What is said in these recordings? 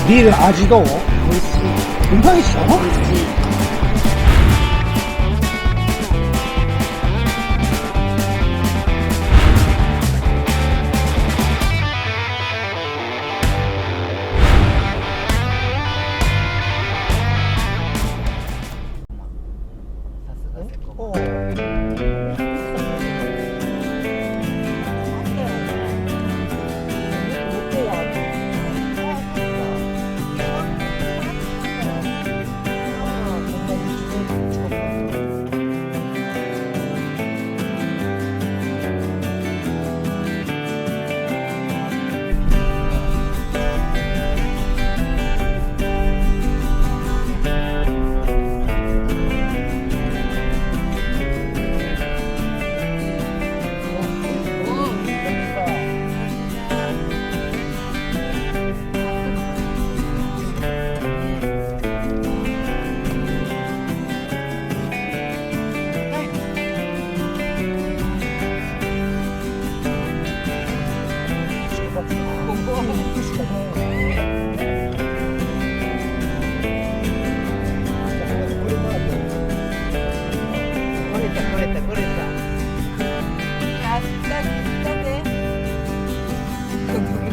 ビール味どう？美味しい。うまいでしょ？美味しい。さすがセコ。おう。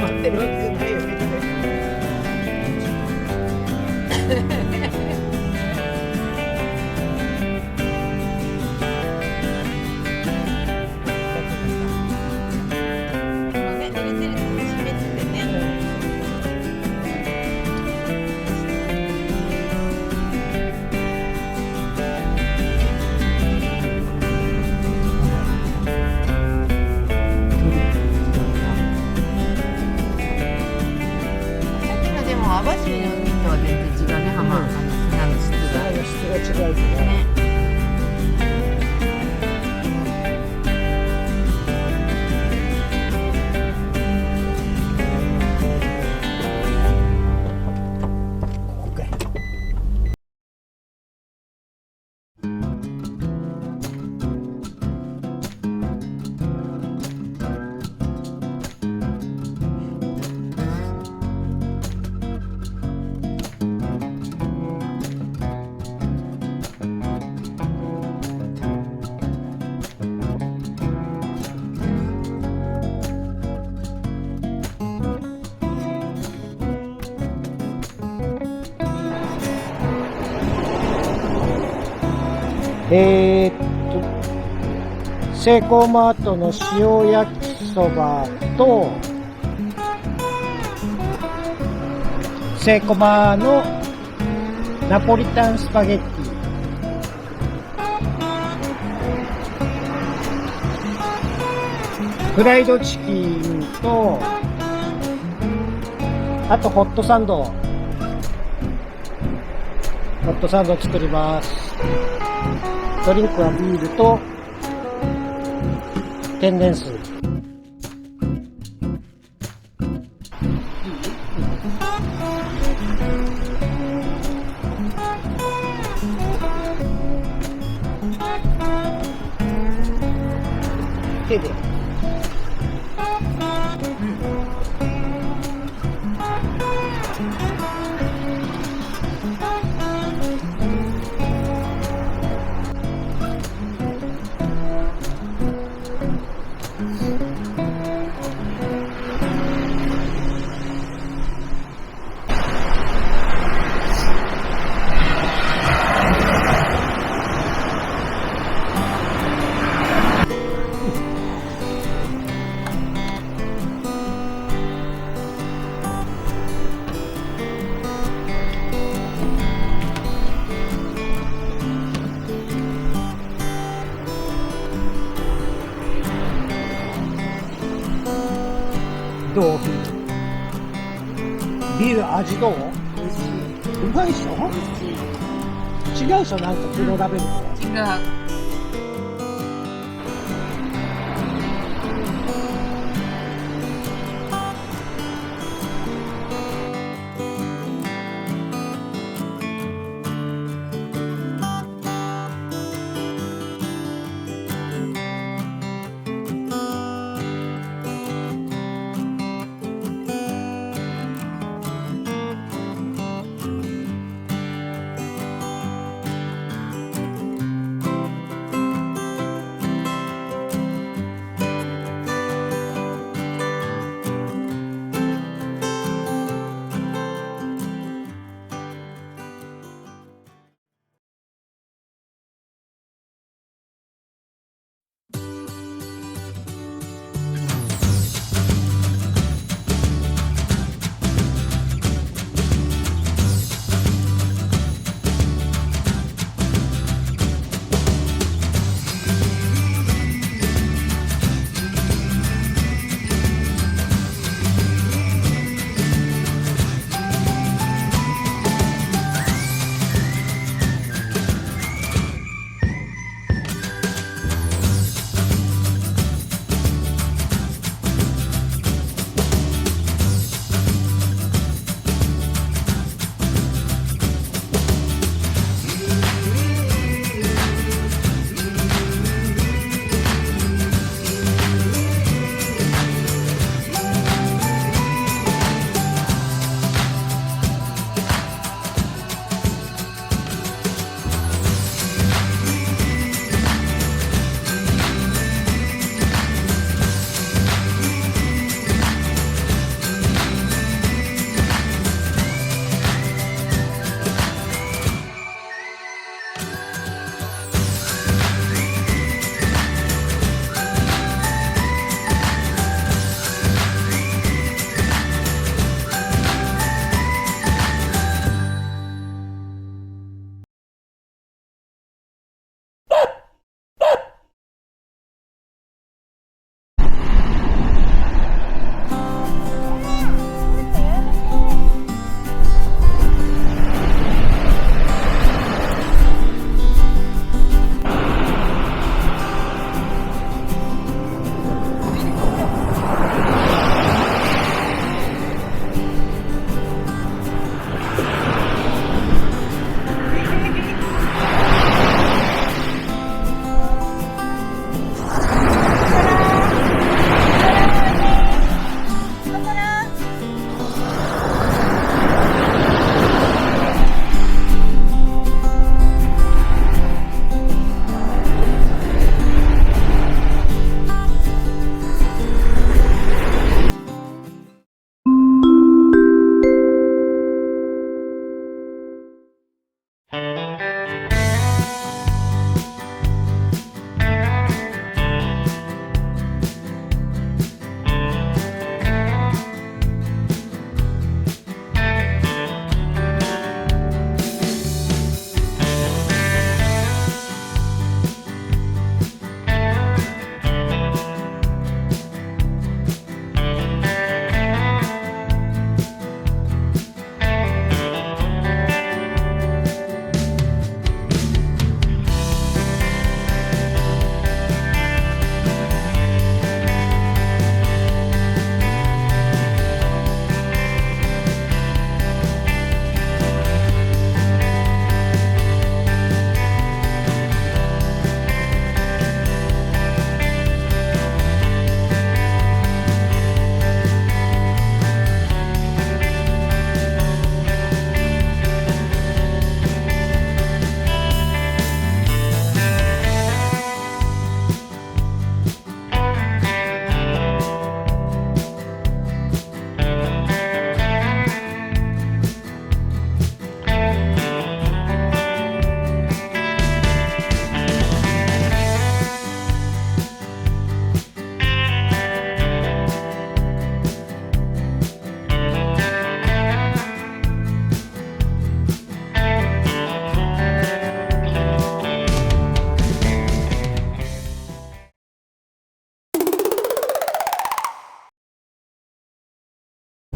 待ってるわけじゃないよね。網走の海とは全然違うね、浜、砂の質が。質が違うからね。ここかい。セイコーマートの塩焼きそばとセイコマのナポリタンスパゲッティ、フライドチキンとあとホットサンド作ります。ドリンクはビールと天然水。手で。どう？ビール味どう？美味しい。うまいでしょ？美味しい。違うでしょ、なんか比べると。違う。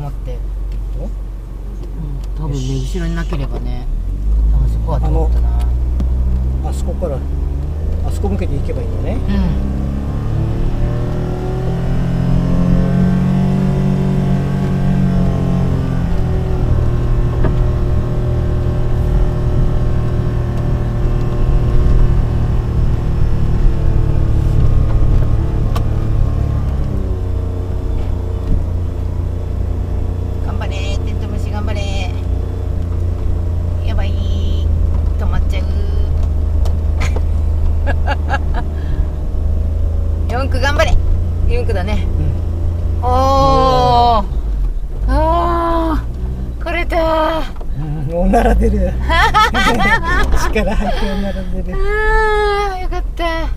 思って、お多分ね後ろになければね多分そこは通ったな。あそこからあそこ向けて行けばいいのね。頑張れテントウムシ頑張れ。やばい止まっちゃう。4区頑張れ。4区だね。おおこれだ。おなら出る。力入っておなら出る。よかった。